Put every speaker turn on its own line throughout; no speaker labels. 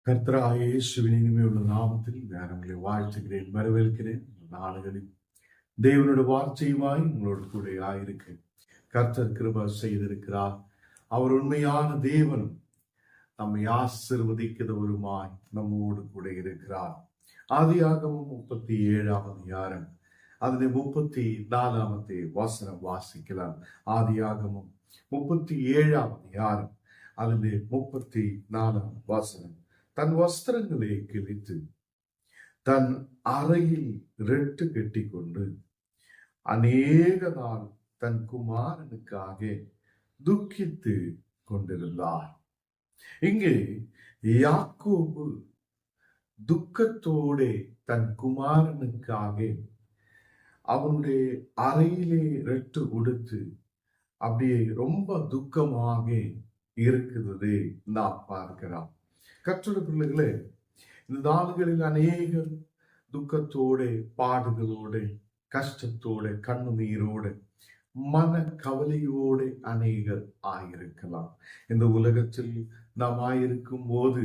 கர்த்தராகிய இயேசுவின் இனிமையுள்ள நாமத்தில் நான் உங்களை வாழ்த்துகிறேன், வரவேற்கிறேன். நாடுகளில் தேவனுடைய வார்த்தையுமாய் உங்களோடு கூட ஆயிருக்கு. கர்த்தர் கிருபை செய்திருக்கிறார். அவர் உண்மையான தேவன், நம்மை ஆசீர்வதிக்கிறவருமாய் நம்மோடு கூட இருக்கிறார். ஆதியாகமம் 37ஆம் அதிகாரம் அதில் 34 வசனம் வாசிக்கலாம். ஆதியாகமம் 37ஆம் அதிகாரம் அதில் 34 வசனம். தன் வஸ்திரங்களை கிழித்து தன் அறையில் ரெட்டு கட்டி கொண்டு அநேக நாள் தன் குமாரனுக்காக துக்கித்து கொண்டிருந்தார். இங்கே யாக்கோபு துக்கத்தோடு தன் குமாரனுக்காக அவனுடைய அறையிலே ரெட்டு உடுத்து அப்படியே ரொம்ப துக்கமாக இருக்கிறது நாம் பார்க்கிறோம். கர்த்தருடைய பிள்ளைகளே, இந்த நாடுகளில் அநேகர் துக்கத்தோட, பாடுகளோட, கஷ்டத்தோட, கண்ணீரோட, மன கவலையோடு அநேகர் ஆயிருக்கலாம். இந்த உலகத்தில் நாம் ஆயிருக்கும் போது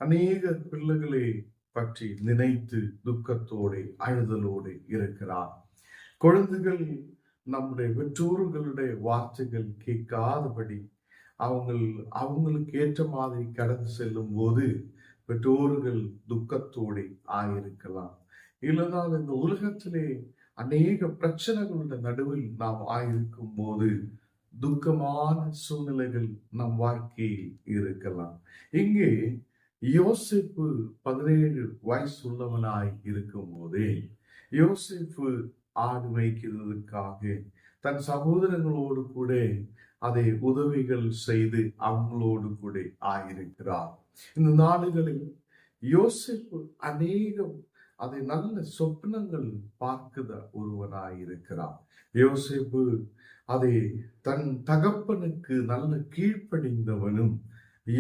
அநேகர் பிள்ளைகளை பற்றி நினைத்து துக்கத்தோடு, அழுதலோடு இருக்கிறார். குழந்தைகள் நம்முடைய பெற்றோர்களுடைய வார்த்தைகள் கேட்காதபடி அவங்களுக்கு ஏற்ற மாதிரி கடந்து செல்லும் போது பெற்றோர்கள் துக்கத்தோடு ஆயிருக்கலாம். இல்லைனால் இந்த உலகத்திலே அநேக பிரச்சனைகளுடைய நடுவில் நாம் ஆயிருக்கும் போது துக்கமான சூழ்நிலைகள் நம் வாழ்க்கையில் இருக்கலாம். இங்கே யோசேப்பு 17 வயசு உள்ளவனாய் இருக்கும் போதே யோசேப்பு ஆடு மேய்க்கிறதுக்காக தன் சகோதரங்களோடு கூட அதை உதவிகள் செய்து அவங்களோடு கூட ஆயிருக்கிறார். இந்த நாடுகளில் யோசேப்பு அநேகம் அதை நல்ல சொப்னங்கள் பார்க்கிற ஒருவனாயிருக்கிறார். யோசேப்பு அதை தன் தகப்பனுக்கு நல்ல கீழ்ப்படிந்தவனும்,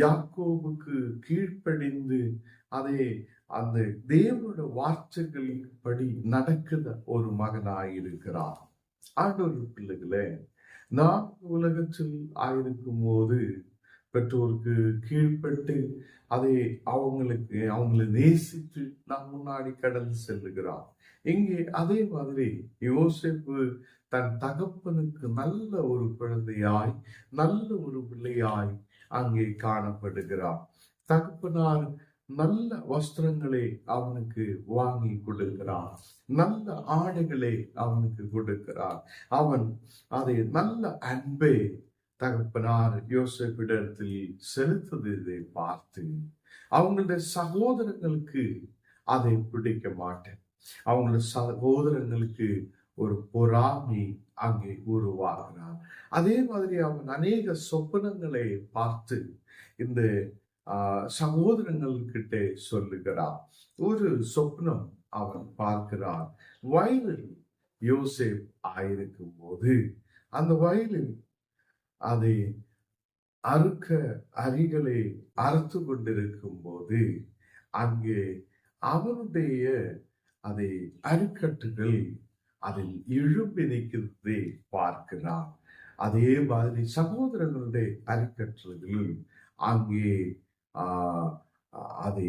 யாக்கோபுக்கு கீழ்ப்படிந்து அதை அந்த தேவனுடைய வார்த்தைகளின் படி நடக்கிற ஒரு மகனாயிருக்கிறார். ஆண்டவர் பிள்ளைகளே, நாம் உலகத்தில் ஆயிருக்கும் போது பெற்றோருக்கு கீழ்பட்டு அதை அவங்களை நேசித்து நாம் முன்னாடி கடந்து செல்லுகிறார். இங்கே அதே மாதிரி யோசேப்பு தன் தகப்பனுக்கு நல்ல ஒரு குழந்தையாய், நல்ல ஒரு பிள்ளையாய் அங்கே காணப்படுகிறார். தகப்பனார் நல்ல வஸ்திரங்களை அவனுக்கு வாங்கி கொடுக்கிறார், நல்ல ஆடைகளை அவனுக்கு கொடுக்கிறார். அவன் அதை நல்ல அன்பை தகப்பனார் யோசேப்பிடத்தில் செலுத்துவதை பார்த்து அவங்களுடைய சகோதரங்களுக்கு அதை பிடிக்க மாட்டேன். அவங்களுடைய சகோதரங்களுக்கு ஒரு பொறாமை அங்கே உருவாகிறார். அதே மாதிரி அவன் அநேக சொப்பனங்களை பார்த்து இந்த சகோதரங்கள் கிட்ட சொல்லுகிறார். ஒரு சொப்னம் அவன் பார்க்கிறான். வயலில் யோசேப் ஆயிருக்கும் போது அந்த வயலில் அதை அரிகளை அறுத்து கொண்டிருக்கும் போது அங்கே அவனுடைய அதை அரிக்கட்டுகள் அதில் எழும்பி நிற்கிறதை பார்க்கிறான். அதே மாதிரி சகோதரர்களுடைய அரிக்கட்டுகளில் அங்கே அதை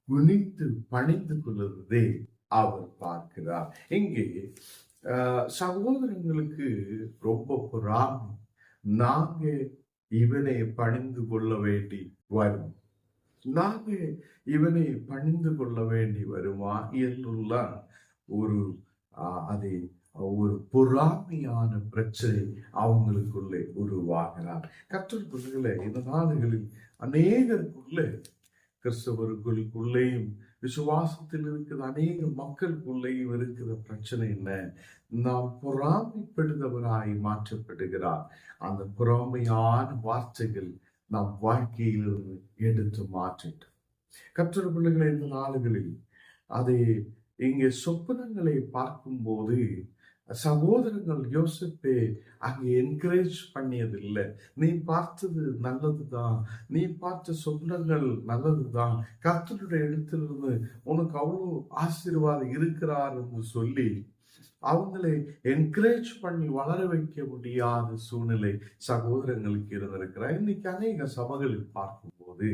குனிந்து பணிந்து கொள்வதை அவர் பார்க்கிறார். இங்கே சகோதரங்களுக்கு ரொம்ப பொறாமை. நாங்க இவனை பணிந்து கொள்ள வேண்டி வரும், நாங்க இவனை பணிந்து கொள்ள வேண்டி வருமா എന്നുള്ള ஒரு அதை ஒரு பொறாமையான பிரச்சனை அவங்களுக்குள்ளே உருவாகிறார். கர்த்தருக்குள்ளே இந்த நாடுகளில் அநேகருக்குள்ளே, கிறிஸ்தவர்களுக்குள்ளேயும் விசுவாசத்தில் இருக்கிற அநேக மக்களுக்குள்ளேயும் இருக்கிற பிரச்சனை என்ன? நாம் பொறாமைப்படுகிறவராய் மாற்றப்படுகிறார். அந்த பொறாமையான வார்த்தைகள் நம் வாழ்க்கையிலிருந்து எடுத்து மாற்றிட்டோம். கர்த்தர் பிள்ளைகளை இந்த நாடுகளில் அதை இங்கே சொப்பனங்களை பார்க்கும் போது சகோதரர்கள் யோசிப்பே அங்கே என்கரேஜ் பண்ணியதில்லை. நீ பார்த்தது நல்லதுதான், நீ பார்த்த சொப்னங்கள் நல்லதுதான், கர்த்தருடைய இடத்திலிருந்து உனக்கு அவ்வளோ ஆசீர்வாதம் இருக்கிறார் என்று சொல்லி அவங்களை என்கரேஜ் பண்ணி வளர வைக்க முடியாத சூழ்நிலை சகோதரங்களுக்கு இருந்திருக்கிறார். இன்னைக்கு அநேக சபைகளில் பார்க்கும்போது போது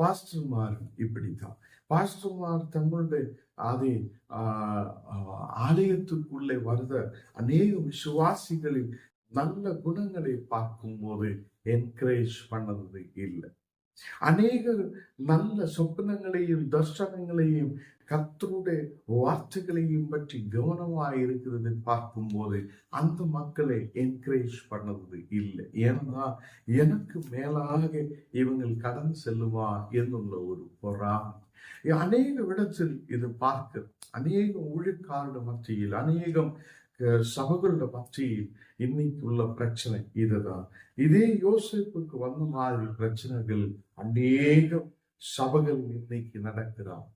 பாஸ்டர்மார் இப்படித்தான். பாஸ்டர்மார் தங்களுடைய அதே ஆலயத்துக்குள்ளே வருத அநேக விசுவாசிகளின் நல்ல குணங்களை பார்க்கும் போது என்கரேஜ் பண்ணது இல்லை. அநேக நல்ல சொப்பனங்களையும் தர்சனங்களையும் கர்த்தருடைய வார்த்தைகளையும் பற்றி கவனமாய் இருக்கிறது பார்க்கும் போது அந்த மக்களை என்கரேஜ் பண்ணது இல்லை. ஏன்னா எனக்கு மேலாக இவங்கள் கடந்து செல்லுமா என்னுள்ள ஒரு பொறாமை. அநேக இடத்தில் இது பார்க்க, அநேக ஊழியக்காரட மத்தியில், அநேகம் சபைகளோட மத்தியில் இன்னைக்கு உள்ள பிரச்சனை இதுதான். இதே யோசேப்புக்கு வந்த மாதிரி பிரச்சனைகள் அநேக சபைகள் இன்னைக்கு நடக்கிறார்.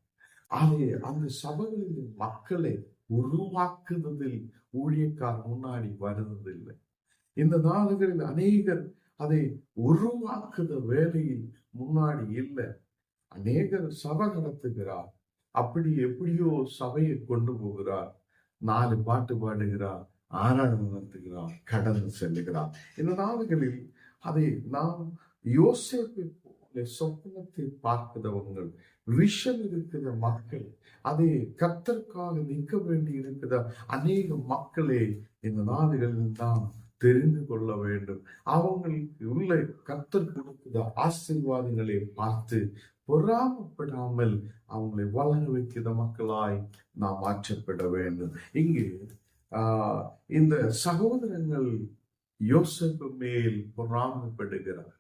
அந்த சபைகளில் மக்களை உருவாக்குவதில் ஊழியக்கார் முன்னாடி வருவதில்லை. இந்த நாடுகளில் அநேகர் அதை உருவாக்குத வேலையில் முன்னாடி இல்லை. அநேகர் சபை நடத்துகிறார், அப்படி எப்படியோ சபையை கொண்டு போகிறார், 4 பாட்டு பாடுகிறார், ஆராதனை நடத்துகிறார், கடந்து செல்லுகிறார். இந்த நாடுகளில் அதை நாம் யோசேப்பை போல சொப்பனத்தை பார்க்கிறவங்க, விஷன் இருக்கிற மக்கள், அதை கர்த்தருக்காக நிற்க வேண்டி இருக்கிற அநேக மக்களே இந்த நாடுகளில் தான் தெரிந்து கொள்ள வேண்டும். அவங்களுக்கு உள்ள கர்த்தர் கொடுக்கிற ஆசீர்வாதங்களை பார்த்து பொறாமப்படாமல் அவங்களை வளர வைக்கிற மக்களாய் நாம் மாற்றப்பட வேண்டும். இங்கு இந்த சகோதரங்கள் யோசேப்பு மேல் பொறாமப்படுகிறார்.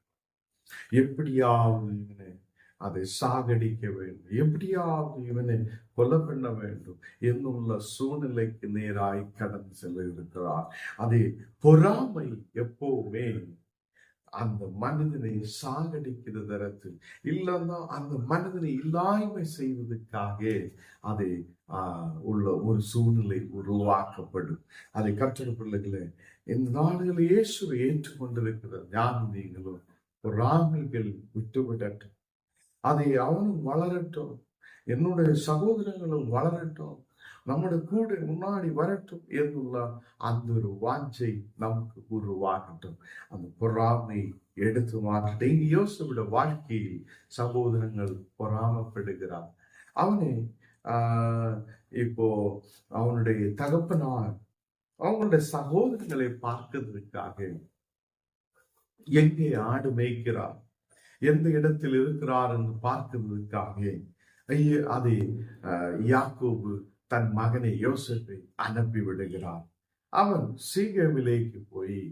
எப்படியாவது இவனை அதை சாகடிக்க வேண்டும், எப்படியாவது இவனை கொலை பண்ண வேண்டும் என்னுள்ள சூழ்நிலைக்கு நேராய் கடந்து செல்ல இருக்கிறார். அதே பொறாமை எப்பவுமே அந்த மனிதனை சாகடிக்கிற தரத்தில் இல்லைன்னா அந்த மனிதனை இல்லாய்மை செய்வதற்காக அதை உள்ள ஒரு சூழ்நிலை உருவாக்கப்படும். அதை கற்றல் பிள்ளைகளே, இந்த நாடுகளில் இயேசுவை ஏற்றுக்கொண்டிருக்கிற ஞானம் நீங்களும் பொறாமைகள் விட்டுவிடட்டும். அதை அவனும் வளரட்டும், என்னுடைய சகோதரங்களும் வளரட்டும், நம்முடைய கூட முன்னாடி வரட்டும் എന്നുള്ള அந்த ஒரு வாஞ்சை நமக்கு உருவாகட்டும். அந்த பொறாமை எடுத்து மாற்றட்டும். இங்கு யோசேப்புடைய வாழ்க்கையில் சகோதரங்கள் பொறாமப்படுகிறார். அவனை இப்போ அவனுடைய தகப்பனார் அவங்களுடைய சகோதரங்களை பார்க்கிறதுக்காக எங்கே ஆடு மேய்க்கிறார், எந்த இடத்தில் இருக்கிறார் என்று பார்க்கிறதுக்காக அதை யாக்கோபு தன் மகனை யோசேப்பை அனுப்பி விடுகிறார். அவன் சீகேமிலேக்கு போய்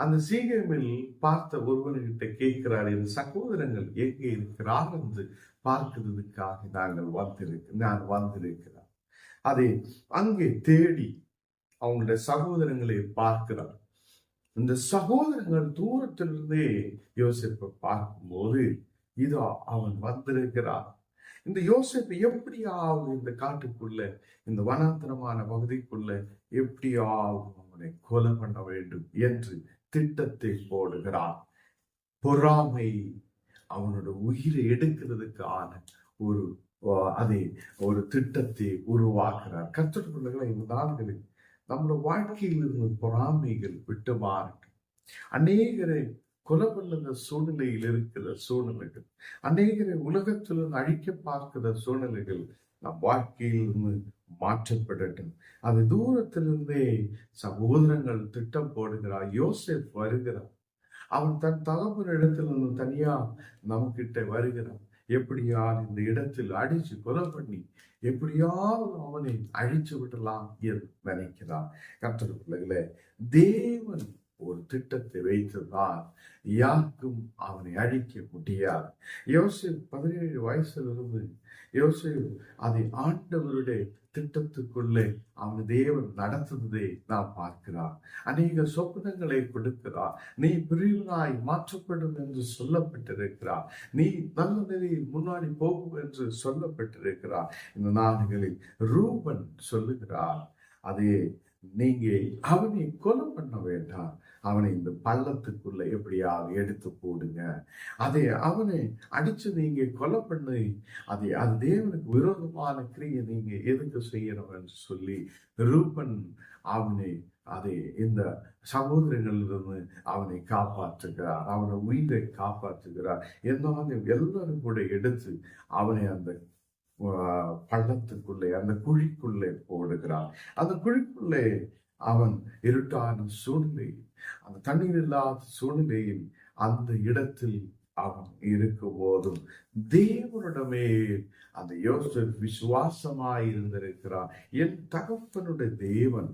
அந்த சீகேமில் பார்த்த ஒருவன்கிட்ட கேட்கிறார், என் சகோதரங்கள் எங்கே இருக்கிறார் என்று பார்க்கிறதுக்காக நான் வந்திருக்கிறார். அதை அங்கே தேடி அவங்களுடைய சகோதரங்களை பார்க்கிறார். இந்த சகோதரங்கள் தூரத்திலிருந்தே யோசேப்பை பார்க்கும்போது இதோ அவன் வந்திருக்கிறார். இந்த யோசேப்பு எப்படியாவது இந்த காட்டுக்குள்ள, இந்த வனாந்தரமான பகுதிக்குள்ள எப்படியாவது அவனை கொலை பண்ண வேண்டும் என்று திட்டத்தை போடுகிறார். பொறாமை அவனோட உயிரை எடுக்கிறதுக்கான ஒரு திட்டத்தை உருவாக்குறார். கற்றுக்கொள்ளுகிற இந்த நாடுகளில் நம்மளோட வாழ்க்கையில் இருந்த பொறாமைகள் விட்டு மாறட்டும். அநேகரை கொலை பண்ணுகிற சூழ்நிலையில் இருக்கிற சூழ்நிலைகள், அநேகரை உலகத்திலிருந்து அழிக்க பார்க்கிற சூழ்நிலைகள் நம் வாழ்க்கையிலிருந்து மாற்றப்படட்டும். அது தூரத்திலிருந்தே சகோதரங்கள் திட்டம் போடுகிறார். யோசேப் வருகிறார். அவன் தன் தகப்பன் இடத்திலிருந்து தனியா நமக்கிட்ட வருகிறான். எப்படியாவது இந்த இடத்தில் அடிச்சு கொலை பண்ணி எப்படியாவது அவனை அழிச்சு விடலாம் என்று நினைக்கிறான். கர்த்தர் பிள்ளைகளே, தேவன் ஒரு திட்டத்தை வைத்துதான் யாருக்கும் அவனை அழிக்க முடியாது. யோசேப்பு 17 வயசிலிருந்து யோசேப்பு அதை ஆண்டவருடைய திட்டத்துக்குள்ளே அவன் தேவன் நடத்துவதை நாம் பார்க்கிறார். அநேக சொப்பனங்களை கொடுக்கிறார். நீ பிரிவினாய் மாற்றப்படும் என்று சொல்லப்பட்டிருக்கிறார். நீ நல்ல நிலையில் முன்னாடி போகும் என்று சொல்லப்பட்டிருக்கிறார். இந்த நாடுகளில் ரூபன் சொல்லுகிறார், அதே நீங்க அவனை கொலை பண்ண வேண்டாம், அவனை இந்த பள்ளத்துக்குள்ள எப்படியாவது எடுத்து போடுங்க, அதை அவனை அடிச்சு நீங்க கொலை பண்ணி அது தேவனுக்கு விரோதமான கிரியை நீங்க எதுக்கு செய்யணும் என்று சொல்லி ரூபன் அவனை அதை இந்த சகோதரர்களிலிருந்து அவனை காப்பாற்றுகிறார், அவனை உயிரை காப்பாற்றுகிறார். எல்லாரும் எல்லாரும் கூட எடுத்து அவனை அந்த பள்ளத்துக்குள்ளே, அந்த குழிக்குள்ளே போடுகிறான். அந்த குழிக்குள்ளே அவன் இருட்டான சூழ்நிலை, அந்த தண்ணீர் இல்லாத சூழ்நிலையில் அந்த இடத்தில் அவன் இருக்கும் போதும் தேவனிடமே அந்த யோசேப் விசுவாசமாய் இருந்திருக்கிறான். என் தகப்பனுடைய தேவன்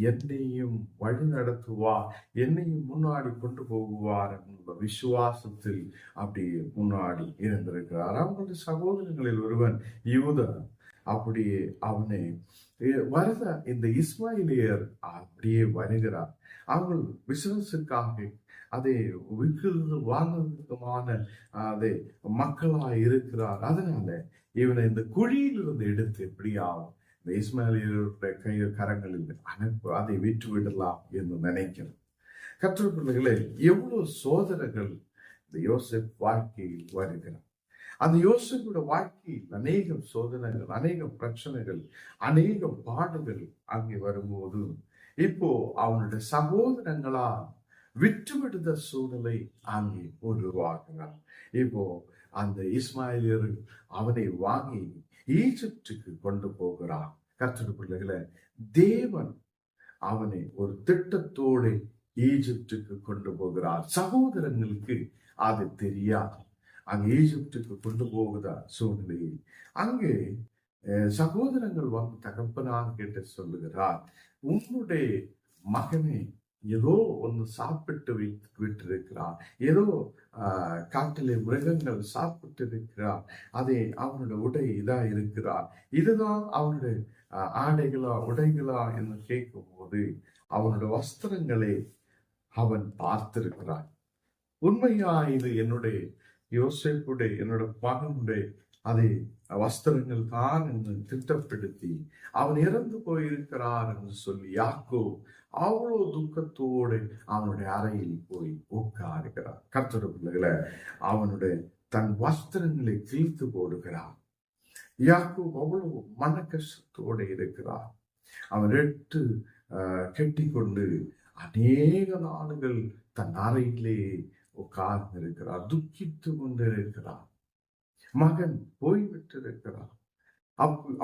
என்னையும் வழி நடத்துவார், என்னையும் முன்னாடி கொண்டு போகுவார் என்ற விசுவாசத்தில் அப்படி முன்னாடி இருந்திருக்கிறார். அவங்களுடைய சகோதரங்களில் ஒருவன் யூதா. அப்படியே அவனை வருத இந்த இஸ்மாயிலியர் அப்படியே வருகிறார். அவர்கள் பிசினஸுக்காக அதை விற்கிறது வாங்குறதுக்குமான அதை மக்களாக இருக்கிறார். அதனால இவனை இந்த குழியிலிருந்து எடுத்து எப்படியாகும் இந்த இஸ்மாயிலியருடைய கரங்களில் அனுப்பு, அதை விற்று விடலாம் என்று நினைக்கிறேன். கர்த்தருடைய பிள்ளைகளே, எவ்வளவு சோதனைகள் இந்த யோசேப் வாழ்க்கையில் வருகிறார். அந்த யோசேப்புடைய வாழ்க்கையில் அநேக சோதனைகள், அநேக பிரச்சனைகள், அநேக பாடுகள் அங்கே வரும்போது இப்போ அவனுடைய சகோதரங்களால் விட்டுவிடுத சூழ்நிலை அங்கே உருவாகிறார். இப்போ அந்த இஸ்மாயிலியர் அவனை வாங்கி ஈஜிப்டுக்கு கொண்டு போகிறார். கர்த்தருடைய பிள்ளைகளை, தேவன் அவனை ஒரு திட்டத்தோடு ஈஜிப்டுக்கு கொண்டு போகிறார். சகோதரங்களுக்கு அது தெரியாது. அங்கே ஈஜிப்டுக்கு கொண்டு போகுதா சூழ்நிலையில் அங்கே சகோதரங்கள் வந்து தகப்பனார் கேட்டு சொல்லுகிறார், உன்னுடைய மகனை ஏதோ ஒன்று சாப்பிட்டு விட்டிருக்கிறார், ஏதோ காட்டிலே மிருகங்கள் சாப்பிட்டு இருக்கிறார், அதை அவனுடைய உடை இதா இருக்கிறார், இதுதான் அவனுடைய ஆடைகளா உடைகளா என்று கேட்கும் போது அவனுடைய வஸ்திரங்களை அவன் பார்த்திருக்கிறான். உண்மையா இது என்னுடைய யோசேப்புடைய என்னோட மகனுடைய அதை வஸ்திரங்கள் தான் என்று திட்டப்படுத்தி அவன் இறந்து போயிருக்கிறார் என்று சொல்லி யாக்கோபு அவ்வளவு துக்கத்தோடு அவனுடைய அறையில் போய் உட்காருகிறார். கர்த்தருடைய பிள்ளைகளை, அவனுடைய தன் வஸ்திரங்களை கிழித்து போடுகிறார். யாக்கோபு அவ்வளவு மன கஷ்டத்தோடு இருக்கிறார். அவன் எடுத்து கெட்டி கொண்டு அநேக நாடுகள் தன் அறையிலே உட்கார்ந்து இருக்கிறார், துக்கித்து கொண்டு இருக்கிறார். மகன் போய்விட்டு இருக்கிறார்.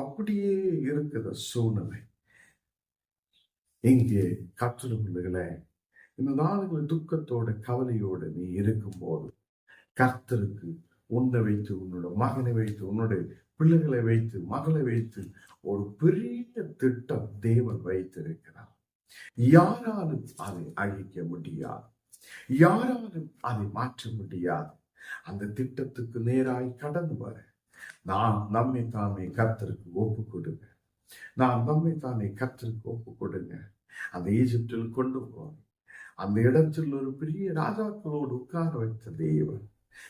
அப்படியே இருக்கிற சூழ்நிலை. இங்கே கர்த்தருடைய பிள்ளைகளே, இந்த நாடுகள் துக்கத்தோட கவலையோடு நீ இருக்கும் போது கர்த்தருக்கு உன்னை வைத்து, உன்னோட மகனை வைத்து, உன்னுடைய பிள்ளைகளை வைத்து, மகளை வைத்து ஒரு பெரிய திட்டம் தேவன் வைத்திருக்கிறார். யாராலும் அதை அழிக்க முடியாது, யாராலும் அதை மாற்ற முடியாது. அந்த திட்டத்துக்கு நேராய் கடந்து வர நாம் நம்மை தாமே கர்த்தருக்கு ஒப்பு கொடுங்க. நாம் நம்மை தானே கர்த்தருக்கு ஒப்பு கொடுங்க. அந்த ஈஜிப்டில் கொண்டு போய் அந்த இடத்தில் ஒரு பெரிய ராஜாக்களோடு உட்கார வைத்த தேவன்,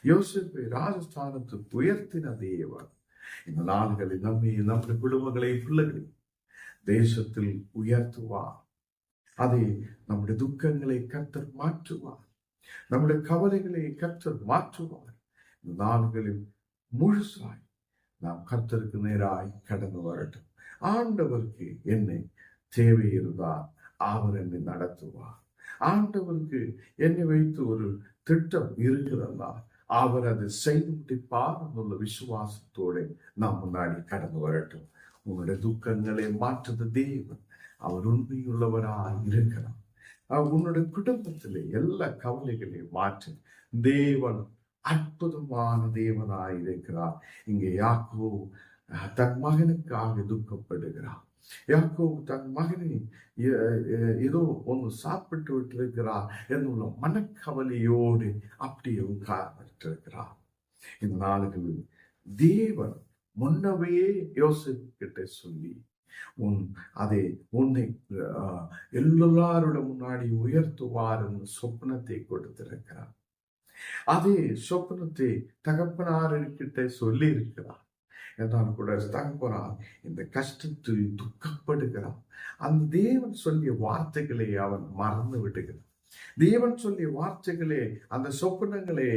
யோசேப்பை ராஜஸ்தானத்துக்கு உயர்த்தின தேவன், இந்த நாடுகளில் நம்முடைய குடும்பங்களை, பிள்ளைகளை தேசத்தில் உயர்த்துவார். அதை நம்முடைய துக்கங்களை கர்த்தர் மாற்றுவார், நம்முடைய கவலைகளை கர்த்தர் மாற்றுவார். இந்த நாடுகளில் முழுசாய் நாம் கர்த்தருக்கு நேராய் கடந்து வரட்டும். ஆண்டவருக்கு என்னை தேவை இருந்தால் அவர் என்னை நடத்துவார். ஆண்டவருக்கு என்னை வைத்து ஒரு திட்டம் இருக்கிறதா, அவர் அதை செய்து முடிப்பார் உள்ள விசுவாசத்தோடு நாம் முன்னாடி கடந்து வரட்டும். உன்னுடைய துக்கங்களை மாற்றுத தேவன், அவர் உண்மையுள்ளவராய் இருக்கிறார். உன்னுடைய குடும்பத்திலே எல்லா கவலைகளையும் மாற்று தேவன் அற்புதமான தேவனாய் இருக்கிறார். இங்கே யாக்கோபு தன் மகனுக்காக துக்கப்படுகிறார். யாக்கோபு தன் மகனை ஏதோ ஒன்று சாப்பிட்டு விட்டிருக்கிறார் என்னுள்ள மனக்கவலையோடு அப்படியே உட்கார்ந்திருக்கிறார். இந்த நாடுகளில் தேவன் முன்னவே யோசேப்பு கிட்ட சொல்லி அதை உன்னை எல்லாரோட முன்னாடி உயர்த்துவார் என்று சொப்பனத்தை கொடுத்திருக்கிறார். அதே சொப்பனத்தை தகப்பனார்கிட்ட சொல்லி இருக்கிறார். என்றால் கூட தகப்பனார் இந்த கஷ்டத்தில் துக்கப்படுகிறார். அந்த தேவன் சொல்லிய வார்த்தைகளை அவன் மறந்து விடுகிறான். தேவன் சொல்லிய வார்த்தைகளே, அந்த சொப்பனங்களே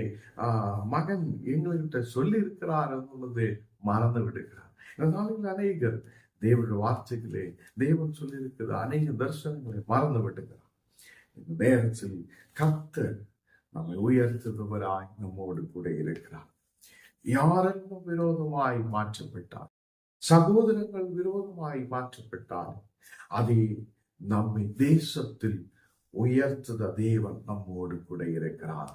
மகன் எங்கள்கிட்ட சொல்லி இருக்கிறார் என்பது மறந்து விடுகிறார். இந்த நாளில் அநேகர் தேவனுடைய வார்த்தைகளே தேவன் சொல்லியிருக்கிற அநேக தரிசனங்களை மறந்து விட்டுகிறார். இந்த நேரத்தில் கர்த்தர் நம்மை உயர்த்துபவராய் நம்மோடு கூட இருக்கிறார். யாரெல்லாம் விரோதமாய் மாற்றப்பட்டார், சகோதரங்கள் விரோதமாய் மாற்றப்பட்டார், அதை நம்மை தேசத்தில் உயர்த்துத தேவன் நம்மோடு கூட இருக்கிறார்.